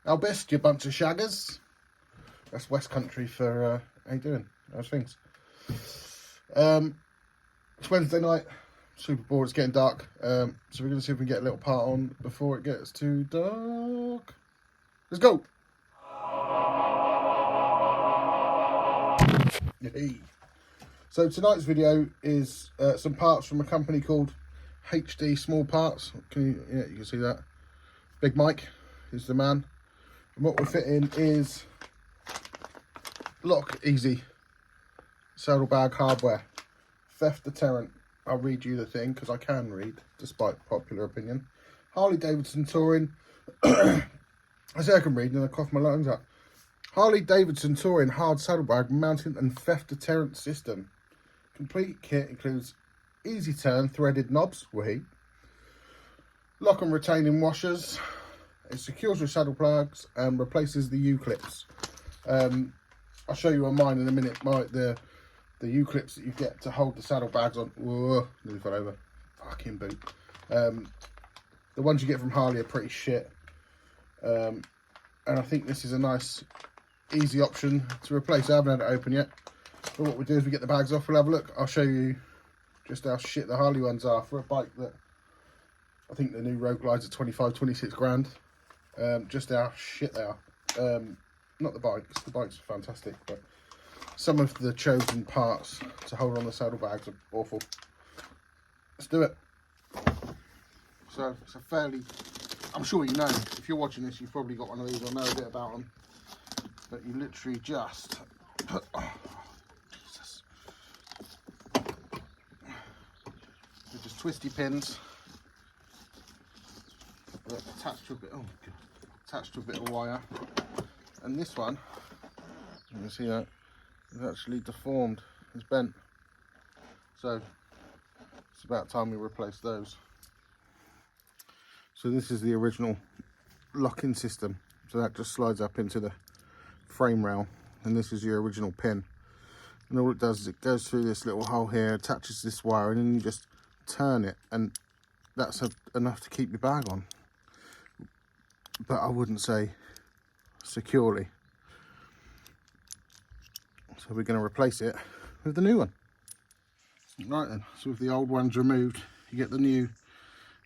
Albist, you bunch of shaggers. That's West Country for how you doing? How's things? It's Wednesday night. Super bored. It's getting dark. So we're going to see if we can get a little part on before it gets too dark. Let's go. Yay. So tonight's video is some parts from a company called HD Small Parts. You can see that. Big Mike is the man. And what we're fitting is lock easy saddlebag hardware, theft deterrent. I'll read you the thing because I can read despite popular opinion. Harley Davidson Touring. I say I can read and I cough my lungs up. Harley Davidson Touring hard saddlebag mounting and theft deterrent system. Complete kit includes easy turn threaded knobs, lock and retaining washers. It secures with saddle plugs and replaces the U-clips. I'll show you on mine in a minute. The U-clips that you get to hold the saddlebags on. Whoa, nearly fell over. Fucking boot. The ones you get from Harley are pretty shit. And I think this is a nice, easy option to replace. I haven't had it open yet. But what we do is we get the bags off. We'll have a look. I'll show you just how shit the Harley ones are for a bike that I think the new Road Glides are 25, 26 grand. Just how shit they are. Not the bikes are fantastic, but some of the chosen parts to hold on the saddlebags are awful. Let's do it. So it's a fairly, I'm sure you know, if you're watching this, you've probably got one of these or know a bit about them, but you literally just put, oh, Jesus. They're just twisty pins attached to a bit, oh God, attached to a bit of wire. And this one, you can see that, is actually deformed, it's bent. So it's about time we replace those. So this is the original locking system. So that just slides up into the frame rail, and this is your original pin. And all it does is it goes through this little hole here, attaches this wire, and then you just turn it, and that's enough to keep your bag on. But I wouldn't say securely. So we're going to replace it with the new one. Right then, so with the old ones removed, you get the new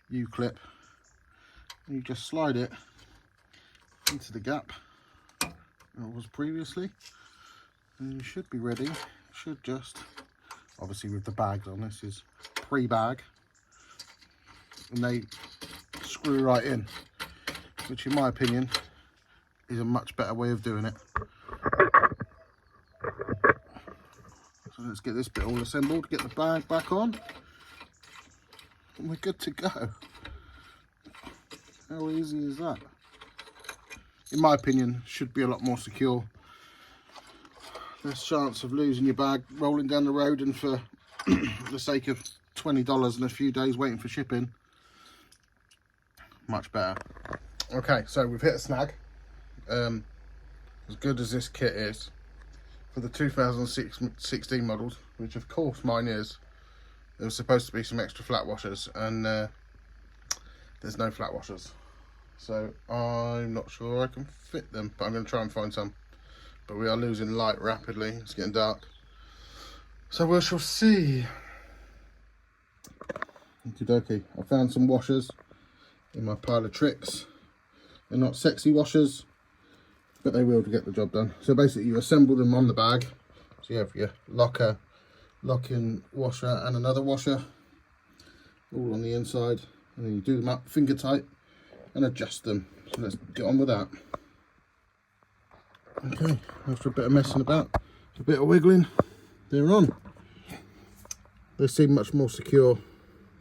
U-clip. And you just slide it into the gap that it was previously. And you should be ready. It should just, obviously with the bags on, this is pre-bag. And they screw right in, which in my opinion is a much better way of doing it. So let's get this bit all assembled, get the bag back on, and we're good to go. How easy is that? In my opinion, should be a lot more secure. Less chance of losing your bag rolling down the road, and for the sake of $20 and a few days waiting for shipping, much better. Okay, so we've hit a snag. As good as this kit is, for the 2016 models, which of course mine is, there was supposed to be some extra flat washers, and there's no flat washers. So I'm not sure I can fit them, but I'm going to try and find some. But we are losing light rapidly. It's getting dark. So we shall see. Okie dokie. I found some washers in my pile of tricks. They're not sexy washers, but they will to get the job done. So basically you assemble them on the bag. So you have your locker, lock-in washer and another washer, all on the inside. And then you do them up finger tight and adjust them. So let's get on with that. Okay, after a bit of messing about, a bit of wiggling, they're on. They seem much more secure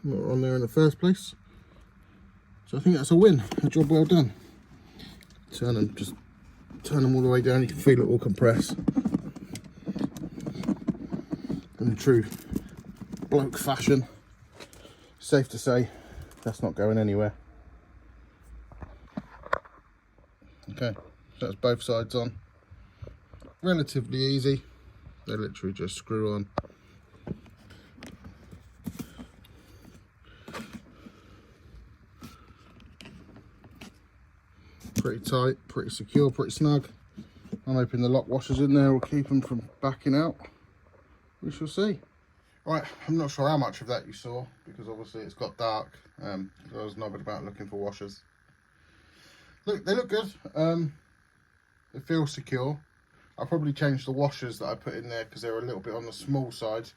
than what were on there in the first place. So I think that's a win, a job well done. Turn them, just turn them all the way down, you can feel it all compress. In true bloke fashion, safe to say, that's not going anywhere. Okay, so that's both sides on. Relatively easy. They literally just screw on. pretty tight, pretty secure, pretty snug. I'm hoping the lock washers in there will keep them from backing out. We shall see. Right, I'm not sure how much of that you saw, because obviously it's got dark. I was nobbing about looking for washers. Look, they look good. They feel secure. I'll probably change the washers that I put in there because they're a little bit on the small side,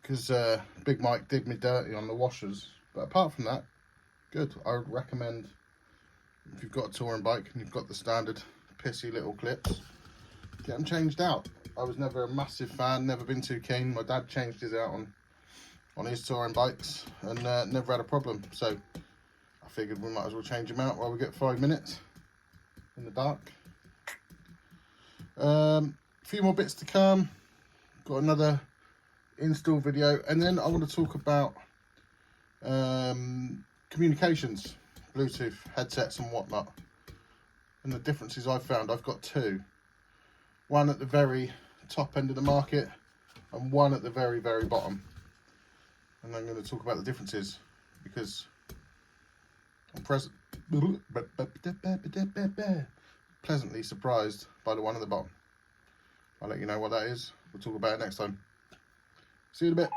because Big Mike did me dirty on the washers. But apart from that, good. I would recommend, if you've got a touring bike and you've got the standard pissy little clips, get them changed out. I was never a massive fan, never been too keen. My dad changed his out on his touring bikes and never had a problem. So I figured we might as well change them out while we get 5 minutes in the dark. A few more bits to come. Got another install video, and then I want to talk about communications, Bluetooth headsets and whatnot, and the differences I've found. I've got two. One at the very top end of the market and one at the very, very bottom. And I'm going to talk about the differences because I'm pleasantly surprised by the one at the bottom. I'll let you know what that is. We'll talk about it next time. See you in a bit.